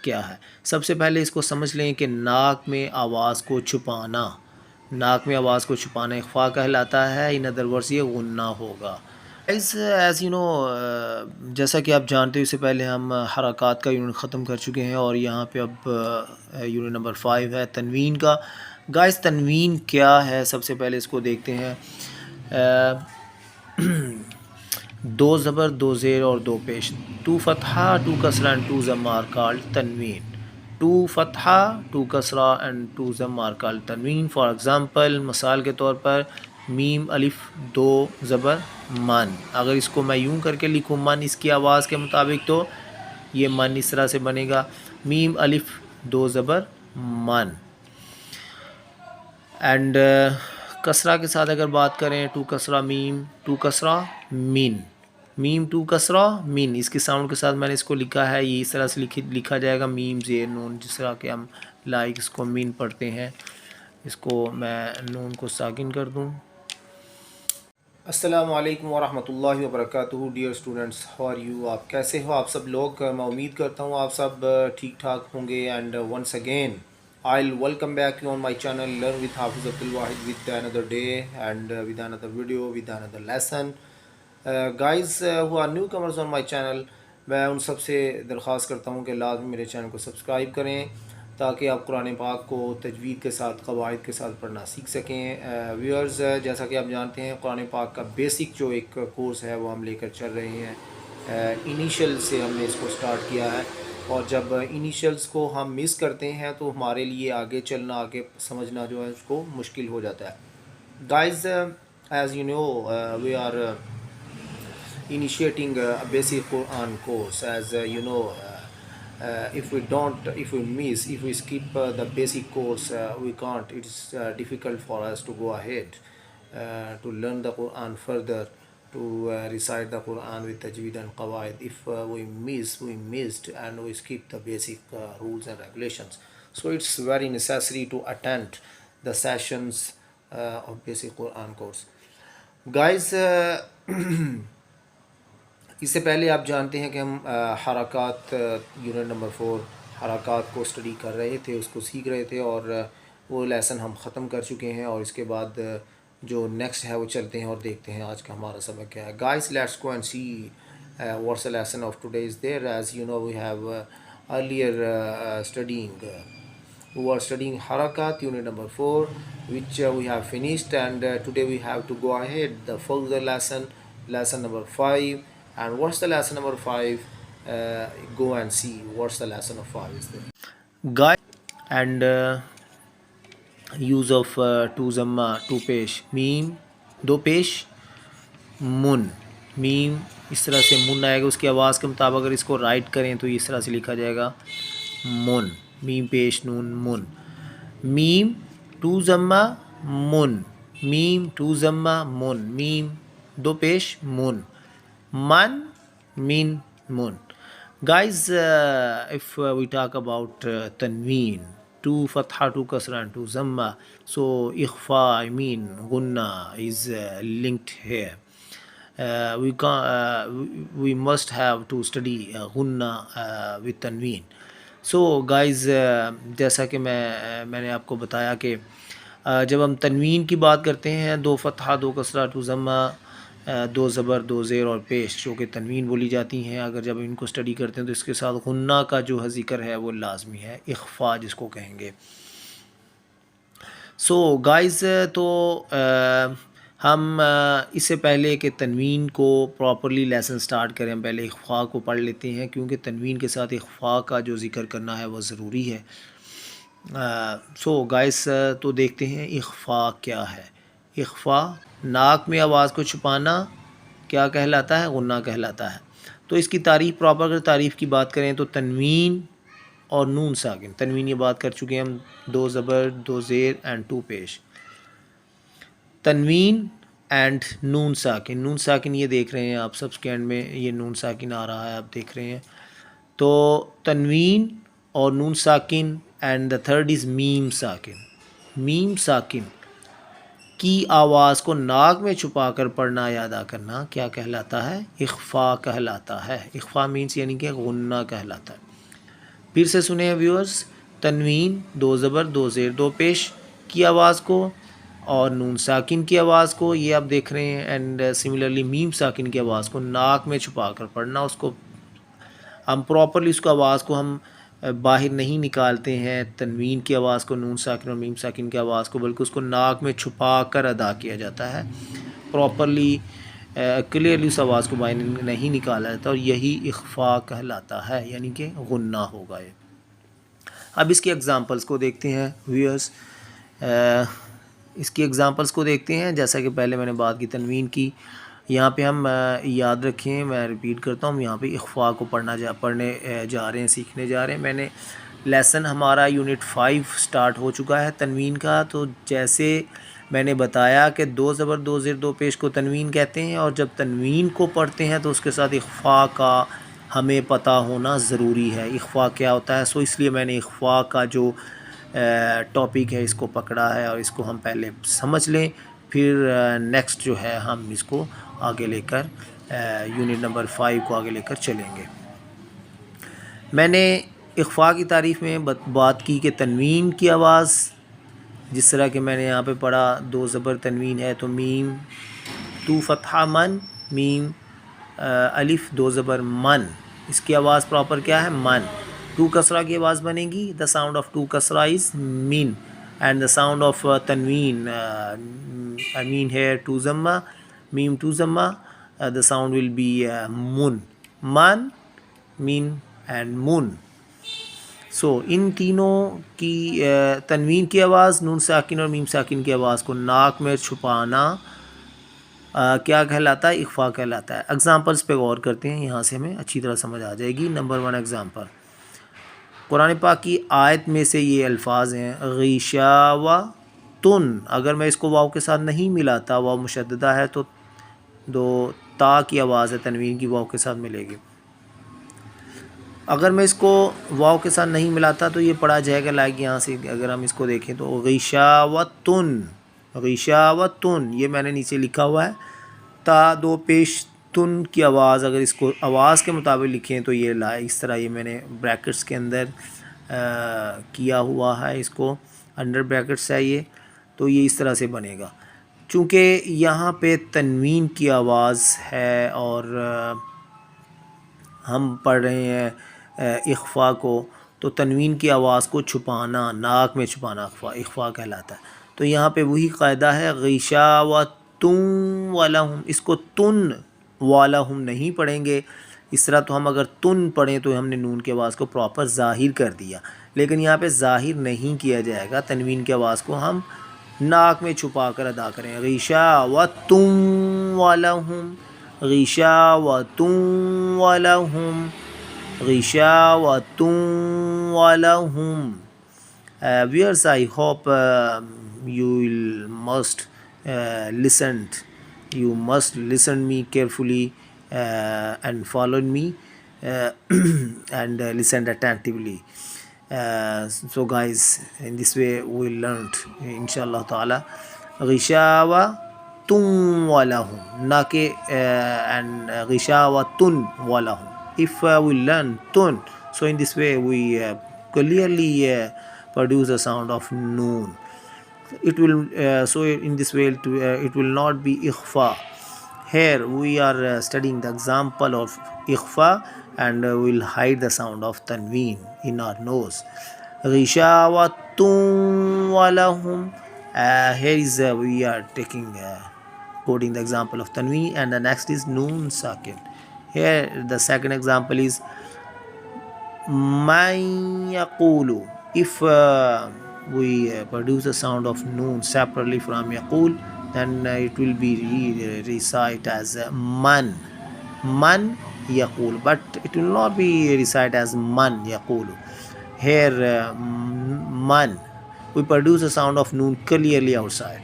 کیا ہے؟ سب سے پہلے اس کو سمجھ لیں کہ ناک میں آواز کو چھپانا، ناک میں آواز کو چھپانا اخفاء کہلاتا ہے، ان ادر ورڈز یہ غنہ ہوگا۔ ایز یو نو، جیسا کہ آپ جانتے ہیں، اس سے پہلے ہم حرکات کا یونٹ ختم کر چکے ہیں اور یہاں پہ اب یونٹ نمبر 5 ہے تنوین کا۔ گائز تنوین کیا ہے؟ سب سے پہلے اس کو دیکھتے ہیں۔ دو زبر، دو زیر اور دو پیش، ٹو فتحہ، ٹو کسرہ اینڈ ٹو ضم آر کالڈ تنوین۔ ٹو فتحہ، ٹو کسرہ اینڈ ٹو ضم آر کالڈ تنوین۔ فار ایگزامپل، مثال کے طور پر، میم الف دو زبر من، اگر اس کو میں یوں کر کے لکھوں من اس کی آواز کے مطابق، تو یہ من اس طرح سے بنے گا، میم الف دو زبر من۔ اینڈ کسرہ کے ساتھ اگر بات کریں، ٹو کسرہ میم، ٹو کسرہ مین، میم ٹو کسرہ مین، اس کے ساؤنڈ کے ساتھ میں نے اس کو لکھا ہے، یہ اس طرح سے لکھا جائے گا، میم زیر نون، جس طرح کہ ہم لائک اس کو مین پڑھتے ہیں۔ اس کو میں نون کو ساکن کر دوں۔ السلام علیکم ورحمۃ اللہ وبرکاتہ۔ Dear students, how are you? آپ کیسے ہو آپ سب لوگ؟ میں امید کرتا ہوں آپ سب ٹھیک ٹھاک ہوں گے۔ And once again I'll welcome back you on my channel Learn with Hafiz Abdul wahid with another day and with another video, with another lesson. Guys who are newcomers on my channel، میں ان سب سے درخواست کرتا ہوں کہ لازمی میرے channel کو subscribe کریں تاکہ آپ قرآن پاک کو تجوید کے ساتھ، قواعد کے ساتھ پڑھنا سیکھ سکیں۔ ویورز، جیسا کہ آپ جانتے ہیں، قرآن پاک کا بیسک جو ایک کورس ہے وہ ہم لے کر چل رہے ہیں۔ انیشیل سے ہم نے اس کو سٹارٹ کیا ہے، اور جب انیشیلز کو ہم مس کرتے ہیں تو ہمارے لیے آگے چلنا، آگے سمجھنا جو ہے اس کو مشکل ہو جاتا ہے۔ Guys, as you know, we are initiating a basic Quran course. As you know, if we skip the basic course, we can't. It's difficult for us to go ahead to learn the Quran further, to recite the Quran with Tajweed and Qawaid. If we missed and we skip the basic rules and regulations. So it's very necessary to attend the sessions of basic Quran course. Guys, اس سے پہلے آپ جانتے ہیں کہ ہم حرکات unit number 4 حرکات کو اسٹڈی کر رہے تھے، اس کو سیکھ رہے تھے، اور وہ لیسن ہم ختم کر چکے ہیں، اور اس کے بعد جو نیکسٹ ہے وہ چلتے ہیں اور دیکھتے ہیں آج کا ہمارا سبق کیا ہے۔ Guys, let's go and see what's the lesson of today is there. As you know, we have earlier we were studying harakat unit number 4, which we have finished, and today we have to go ahead the further lesson number 5. And what's the lesson number 5? Go and see what's the lesson of 5 is there. Guys, and use of two zamma, two pesh, meme, دو پیش، من، میم اس طرح سے من آئے گا، اس کی آواز کے مطابق اگر اس کو رائٹ کریں تو اس طرح سے لکھا جائے گا، من، میم پیش نون من، میم ٹو ضمہ من، میم ٹو ضمہ من، میم دو پیش من، من mean moon. Guys, if we talk about tanween, two fatha, two kasra and two zamma, so ikhfa, I mean gunna is linked here. We must have to study gunna with tanween. So guys, جیسا کہ میں نے آپ کو بتایا کہ جب ہم تنوین کی بات کرتے ہیں، دو فتحہ، دو کسرہ، ٹو ضمہ، دو زبر، دو زیر اور پیش، جو کہ تنوین بولی جاتی ہیں، اگر جب ان کو اسٹڈی کرتے ہیں تو اس کے ساتھ غنہ کا جو ذکر ہے وہ لازمی ہے، اخفاء جس کو کہیں گے۔ سو گائز، تو ہم اس سے پہلے کہ تنوین کو پراپرلی لیسن سٹارٹ کریں، ہم پہلے اخفاء کو پڑھ لیتے ہیں، کیونکہ تنوین کے ساتھ اخفاء کا جو ذکر کرنا ہے وہ ضروری ہے۔ سو گائز، تو دیکھتے ہیں اخفاء کیا ہے۔ اخفاء، ناک میں آواز کو چھپانا، کیا کہلاتا ہے؟ غنہ کہلاتا ہے۔ تو اس کی تعریف، پراپر اگر تعریف کی بات کریں تو تنوین اور نون ساکن، تنوین یہ بات کر چکے ہیں ہم، دو زبر، دو زیر اینڈ ٹو پیش، تنوین اینڈ نون ساکن، نون ساکن یہ دیکھ رہے ہیں آپ سب سیکنڈ میں، یہ نون ساکن آ رہا ہے، آپ دیکھ رہے ہیں۔ تو تنوین اور نون ساکن، اینڈ دا تھرڈ از میم ساکن، میم ساکن کی آواز کو ناک میں چھپا کر پڑھنا یا ادا کرنا کیا کہلاتا ہے؟ اخفاء کہلاتا ہے۔ اخفاء مینس یعنی کہ غنہ کہلاتا ہے۔ پھر سے سنیں ویورز، تنوین، دو زبر، دو زیر، دو پیش کی آواز کو اور نون ساکن کی آواز کو یہ آپ دیکھ رہے ہیں، اینڈ سملرلی میم ساکن کی آواز کو ناک میں چھپا کر پڑھنا. اس کو ہم پراپرلی اس کو آواز کو ہم باہر نہیں نکالتے ہیں، تنوین کی آواز کو، نون ساکن اور میم ساکن کی آواز کو، بلکہ اس کو ناک میں چھپا کر ادا کیا جاتا ہے. پراپرلی کلیئرلی اس آواز کو باہر نہیں نکالا جاتا، اور یہی اخفاء کہلاتا ہے، یعنی کہ غنہ ہوگا یہ. اب اس کی ایگزامپلس کو دیکھتے ہیں ویورز. اس کی ایگزامپلس کو دیکھتے ہیں. جیسا کہ پہلے میں نے بات کی تنوین کی، یہاں پہ ہم یاد رکھیں، میں ریپیٹ کرتا ہوں، یہاں پہ اخفاء کو پڑھنے جا رہے ہیں، سیکھنے جا رہے ہیں. میں نے لیسن ہمارا یونٹ 5 سٹارٹ ہو چکا ہے تنوین کا. تو جیسے میں نے بتایا کہ دو زبر، دو زیر، دو پیش کو تنوین کہتے ہیں، اور جب تنوین کو پڑھتے ہیں تو اس کے ساتھ اخفاء کا ہمیں پتہ ہونا ضروری ہے. اخفاء کیا ہوتا ہے، سو اس لیے میں نے اخفاء کا جو ٹاپک ہے اس کو پکڑا ہے، اور اس کو ہم پہلے سمجھ لیں، پھر نیکسٹ جو ہے ہم اس کو آگے لے کر یونٹ نمبر 5 کو آگے لے کر چلیں گے. میں نے اخفاء کی تعریف میں بات کی کہ تنوین کی آواز، جس طرح کہ میں نے یہاں پہ پڑھا، دو زبر تنوین ہے تو میم، تو فتحہ من، میم الف دو زبر من، اس کی آواز پراپر کیا ہے، من. ٹو کسرہ کی آواز بنے گی، دا ساؤنڈ آف ٹو کسرہ از مین، اینڈ دا ساؤنڈ آف تنوین I mean here ٹو ضمہ، میم ٹو ضمہ، the sound will be mun، من، مین اینڈ mun. سو ان تینوں کی تنوین کی آواز، نون ساکن اور میم ساکن کی آواز کو ناک میں چھپانا کیا کہلاتا ہے، اخفاء کہلاتا ہے. اگزامپلس پہ غور کرتے ہیں، یہاں سے ہمیں اچھی طرح سمجھ آ جائے گی. نمبر 1 ایگزامپل، قرآن پاک کی آیت میں سے یہ الفاظ ہیں، غیشاوۃن. اگر میں اس کو واو کے ساتھ نہیں ملاتا، واو مشددہ ہے تو دو تا کی آواز ہے تنوین کی، واو کے ساتھ ملے گی. اگر میں اس کو واو کے ساتھ نہیں ملاتا تو یہ پڑھا جائے گا لائک یہاں سے اگر ہم اس کو دیکھیں تو غیشاوۃن، غیشاوۃن، یہ میں نے نیچے لکھا ہوا ہے. تا دو پیش تن کی آواز، اگر اس کو آواز کے مطابق لکھیں تو یہ اس طرح، یہ میں نے بریکٹس کے اندر کیا ہوا ہے، اس کو انڈر بریکٹس ہے یہ، تو یہ اس طرح سے بنے گا. چونکہ یہاں پہ تنوین کی آواز ہے اور ہم پڑھ رہے ہیں اخفاء کو، تو تنوین کی آواز کو چھپانا، ناک میں چھپانا اخفاء کہلاتا ہے. تو یہاں پہ وہی قاعدہ ہے، غیشاوۃن ولہم، اس کو تن والہم نہیں پڑھیں گے. اس طرح تو ہم اگر تن پڑھیں تو ہم نے نون کی آواز کو پراپر ظاہر کر دیا، لیکن یہاں پہ ظاہر نہیں کیا جائے گا. تنوین کی آواز کو ہم ناک میں چھپا کر ادا کریں، غیشاوۃن ولہم، غیشاوۃن ولہم، غیشاوۃن ولہم. Viewers, I hope you will must listen me carefully and follow me and listen attentively. So guys, in this way we learned inshallah ta'ala غشاوۃن ولہم، نہ کہ and غشاوۃن ولہم. If we learn tun, so in this way we clearly produce the sound of noon. It will so in this way it will not be ikhfa. Here we are studying the example of ikhfa, and we will hide the sound of tanween in our nose. Ghishawattun walahum. Here is we are taking quoting the example of tanween, and the next is noon sakin. Here the second example is man yaqulu. If we produce the sound of noon separately from yaqul, then it will be recited as man yaqul, but it will not be recited as man yaqulu. Here man, we produce the sound of noon clearly outside,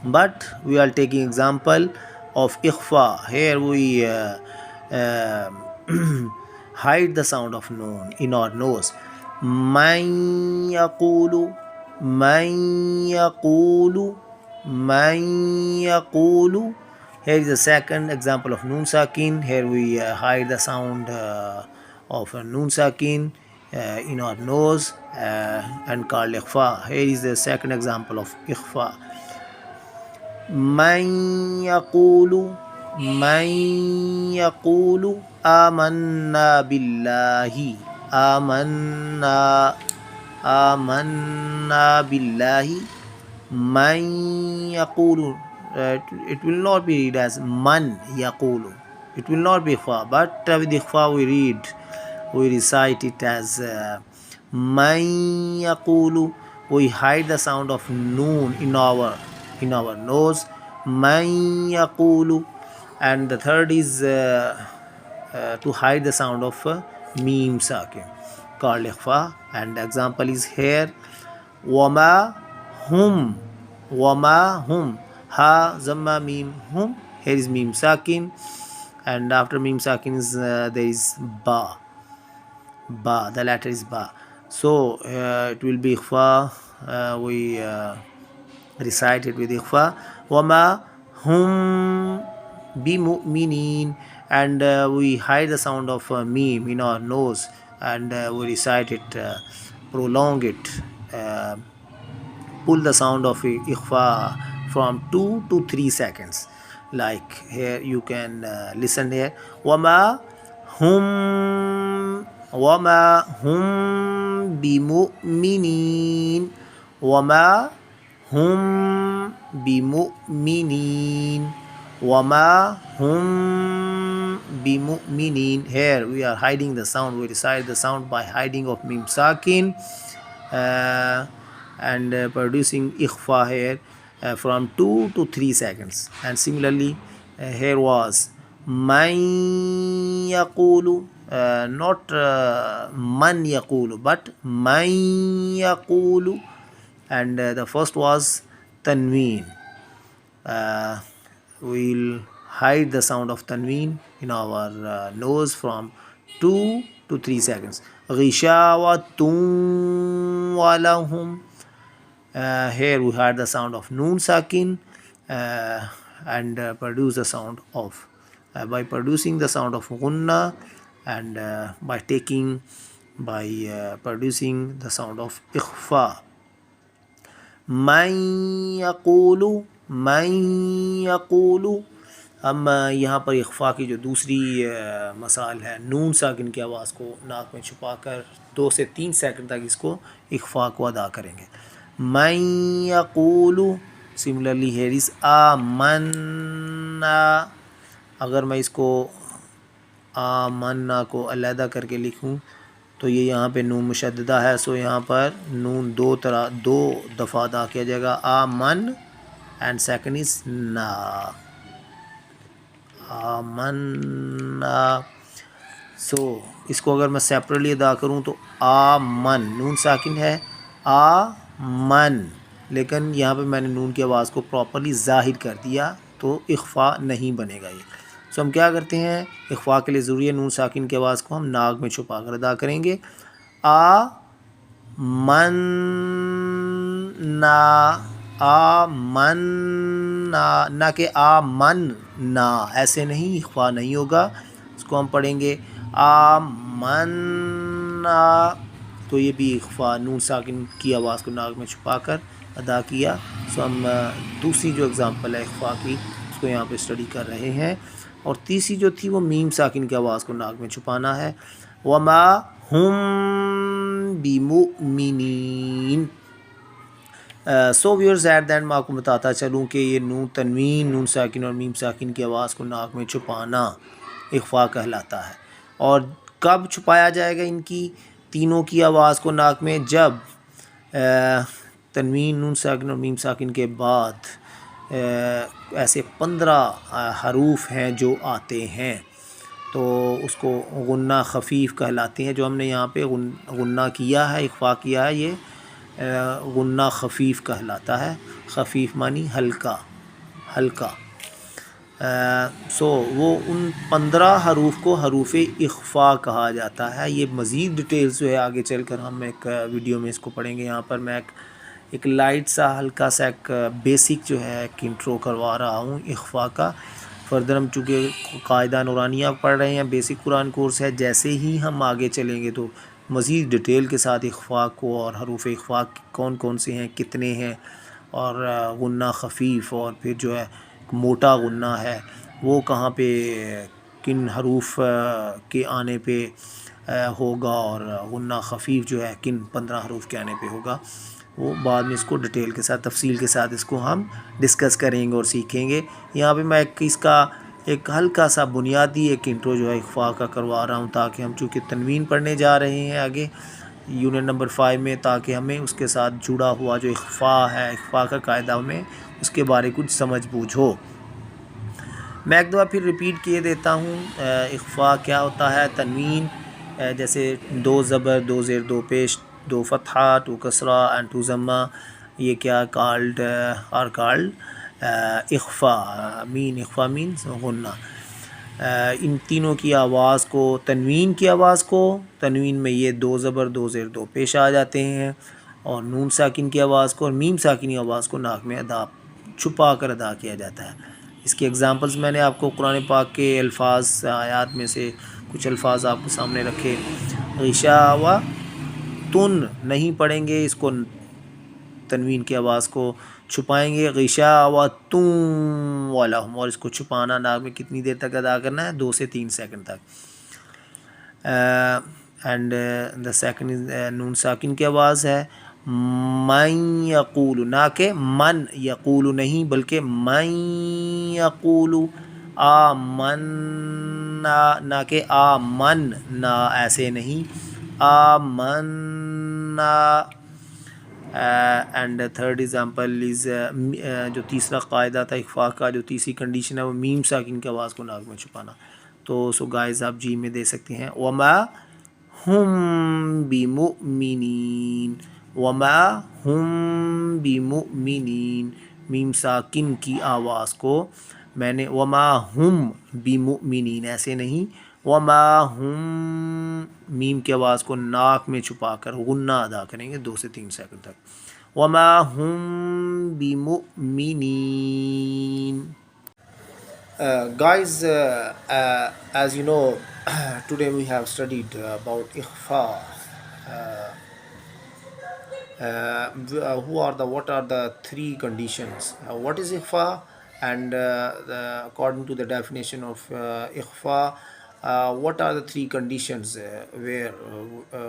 but we are taking example of ikhfa. Here we hide the sound of noon in our nose. Man yaqulu, man yaqulu, man yaqulu. Here is the second example of noon sakin. Here we hide the sound of noon sakin in our nose and called ikhfa. Here is the second example of ikhfa. من يقول آمنا بالله آمنا بالله من يقول. It will not be read as man yaqulu. It will not be ikhfa, but with ikhfa we recite it as man yaqulu. We hide the sound of noon in our nose. Man yaqulu. And the third is to hide the sound of meme sakin called ikhfa. And the example is here. وما hum ha zamma meme hum. Here is meme sakin, and after meme sakin is there is ba, the letter is ba. So it will be ikhfa. We recite it with ikhfa. وما hum bimu'minin, and we hide the sound of meme in our nose, and we recite it, prolong it, pull the sound of ikhfa from 2 to 3 seconds. Like here you can listen here. وما hum bimu'minin. وما hum bimu'minin. وما hum bimu'minin. Here we are hiding the sound. We recite the sound by hiding of mim sakin and producing ikhfa here from 2 to 3 seconds. And similarly here was man yaqulu, not man yaqulu, but man yaqulu. And the first was tanveen. We'll hide the sound of tanveen in our nose from 2 to 3 seconds. Ghishawatun walahum. Here we had the sound of noon sakin and produce the sound of by producing the sound of gunna, and by producing the sound of ikhfa. Man yaqulu. ہم یہاں پر اخفا کی جو دوسری مثال ہے، نون ساکن کی آواز کو ناک میں چھپا کر 2 سے 3 سیکنڈ تک اس کو اخفا کو ادا کریں گے. من یقول. سملرلی ہیئر از آمنا. اگر میں اس کو آمنا کو علیحدہ کر کے لکھوں تو یہ یہاں پہ نون مشددہ ہے، سو یہاں پر نون 2 دفعہ ادا کیا جائے گا. آمن اینڈ سیکنڈ از نا. آمنا. سو اس کو اگر میں سیپریٹلی ادا کروں تو آمن، نون ساکن ہے، آمن، لیکن یہاں پہ میں نے نون کی آواز کو پراپرلی ظاہر کر دیا تو اخفا نہیں بنے گا یہ. سو ہم کیا کرتے ہیں، اخفا کے لیے ضروری ہے نون ساکن کی آواز کو ہم ناک میں چھپا کر ادا کریں گے. آمنا، آمنا، نہ کہ آمنا، ایسے نہیں، اخفا نہیں ہوگا. اس کو ہم پڑھیں گے آمنا، تو یہ بھی اخفا نون ساکن کی آواز کو ناک میں چھپا کر ادا کیا. سو ہم دوسری جو اگزامپل ہے اخفا کی اس کو یہاں پہ اسٹڈی کر رہے ہیں. اور تیسری جو تھی وہ میم ساکن کی آواز کو ناک میں چھپانا ہے. وما ہم بمؤمنین. سو ویئرز ایٹ دین میں آپ کو بتاتا چلوں کہ یہ نون تنوین، نون ساکن اور میم ساکن کی آواز کو ناک میں چھپانا اخفا کہلاتا ہے. اور کب چھپایا جائے گا ان کی تینوں کی آواز کو ناک میں؟ جب تنوین، نون ساکن اور میم ساکن کے بعد ایسے 15 حروف ہیں جو آتے ہیں تو اس کو غنہ خفیف کہلاتے ہیں. جو ہم نے یہاں پہ غنہ کیا ہے، اخفا کیا ہے، یہ غنہ خفیف کہلاتا ہے. خفیف معنی ہلکا، ہلکا. سو وہ ان 15 حروف کو حروف اخفا کہا جاتا ہے. یہ مزید ڈیٹیلز جو ہے آگے چل کر ہم ایک ویڈیو میں اس کو پڑھیں گے. یہاں پر میں ایک لائٹ سا ہلکا سا ایک بیسک جو ہے ایک انٹرو کروا رہا ہوں اخفا کا. فردر ہم چونکہ قاعدہ نورانیہ پڑھ رہے ہیں، بیسک قرآن کورس ہے، جیسے ہی ہم آگے چلیں گے تو مزید ڈیٹیل کے ساتھ اخفاء کو اور حروف اخفاء کون کون سے ہیں، کتنے ہیں، اور غنہ خفیف اور پھر جو ہے موٹا غنہ ہے وہ کہاں پہ کن حروف کے آنے پہ ہوگا، اور غنہ خفیف جو ہے کن 15 حروف کے آنے پہ ہوگا، وہ بعد میں اس کو ڈیٹیل کے ساتھ تفصیل کے ساتھ اس کو ہم ڈسکس کریں گے اور سیکھیں گے۔ یہاں پہ میں اس کا ایک ہلکا سا بنیادی ایک انٹرو جو ہے اخفاء کا کروا رہا ہوں، تاکہ ہم چونکہ تنوین پڑھنے جا رہے ہیں آگے یونٹ نمبر 5 میں، تاکہ ہمیں اس کے ساتھ جڑا ہوا جو اخفاء ہے، اخفاء کا قاعدہ، ہمیں اس کے بارے کچھ سمجھ بوجھ ہو۔ میں ایک دفعہ پھر ریپیٹ کیے دیتا ہوں اخفاء کیا ہوتا ہے۔ تنوین جیسے 2 زبر، 2 زیر، 2 پیش، 2 فتحہ، 2 کسرہ اینڈ 2 ضمہ، یہ کیا کالڈ اخفاء، مین اخفاء مینس غنہ۔ ان تینوں کی آواز کو، تنوین کی آواز کو، تنوین میں یہ 2 زبر، 2 زیر، 2 پیش آ جاتے ہیں، اور نون ساکن کی آواز کو اور میم ساکن کی آواز کو ناک میں ادا چھپا کر ادا کیا جاتا ہے۔ اس کی ایگزامپلز میں نے آپ کو قرآن پاک کے الفاظ آیات میں سے کچھ الفاظ آپ کے سامنے رکھے۔ غشاوہ تن نہیں پڑھیں گے، اس کو تنوین کی آواز کو چھپائیں گے، غشاوہ تم ولہم، اور اس کو چھپانا ناک میں کتنی دیر تک ادا کرنا ہے، 2 سے 3 سیکنڈ تک۔ اینڈ دا سیکنڈ از نون ساکن کی آواز ہے من یقول، نہ کہ من یقول نہیں بلکہ من یقول، آمن، نہ کہ آمن نہ، ایسے نہیں، آمن۔ اینڈ تھرڈ ایگزامپل از جو تیسرا قاعدہ تھا اخفاء کا، جو تیسری کنڈیشن ہے وہ میم ساکن کی آواز کو ناک میں چھپانا۔ تو سو گائز آپ جی میں دے سکتے ہیں وما ہم بمؤمنین، وما ہم بمؤمنین، میم ساکن کی آواز کو میں نے وما ہم بمؤمنین ایسے نہیں، وما ہم، میم کی آواز کو ناک میں چھپا کر غنہ ادا کریں گے 2 سے 3 سیکنڈ تک، وما ہم بمؤمنین۔ Guys, as you know, today we have studied about ikhfa. What are the 3 conditions? What is ikhfa? And according to the definition of ikhfa, what are the 3 conditions where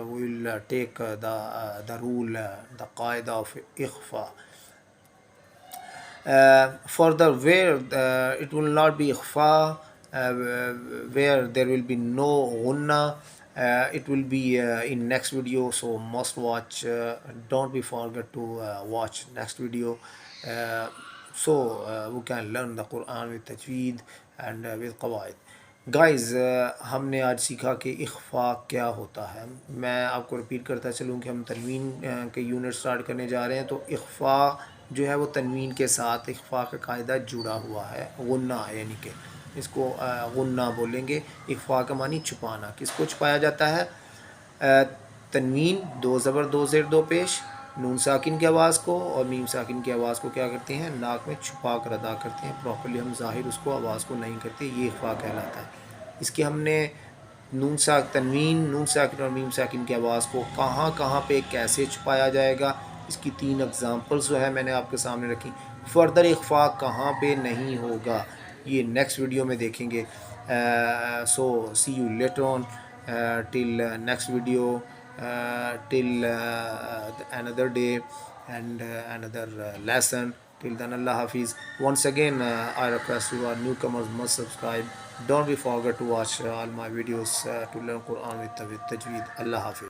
we will take the rule, the qaida of ikhfa? For the where it will not be ikhfa, where there will be no gunna, it will be in next video, so must watch, don't be forget to watch next video, so we can learn the Quran with Tajweed and with qawaid. Guys ہم نے آج سیکھا کہ اخفاء کیا ہوتا ہے۔ میں آپ کو رپیٹ کرتا چلوں کہ ہم تنوین کے یونٹ سٹارٹ کرنے جا رہے ہیں، تو اخفاء جو ہے وہ تنوین کے ساتھ اخفاء کا قاعدہ جڑا ہوا ہے، غنہ، یعنی کہ اس کو غنہ بولیں گے۔ اخفاء کا معنی چھپانا، کس کو چھپایا جاتا ہے؟ تنوین 2 زبر، 2 زیر، 2 پیش، نون ساکن کی آواز کو اور میم ساکن کی آواز کو کیا کرتے ہیں؟ ناک میں چھپا کر ادا کرتے ہیں، پراپرلی ہم ظاہر اس کو آواز کو نہیں کرتے، یہ اخفاء کہلاتا ہے۔ اس کی ہم نے تنوین، نون ساکن اور میم ساکن کی آواز کو کہاں کہاں پہ کیسے چھپایا جائے گا، اس کی 3 ایگزامپلس جو ہے میں نے آپ کے سامنے رکھی۔ فردر اخفاء کہاں پہ نہیں ہوگا یہ نیکسٹ ویڈیو میں دیکھیں گے۔ So see you later until next video, till another day and another lesson. Till then, Allah Hafiz. Once again, I request you, our newcomers must subscribe. Don't be forget to watch all my videos to learn Quran with Tajweed. Allah Hafiz.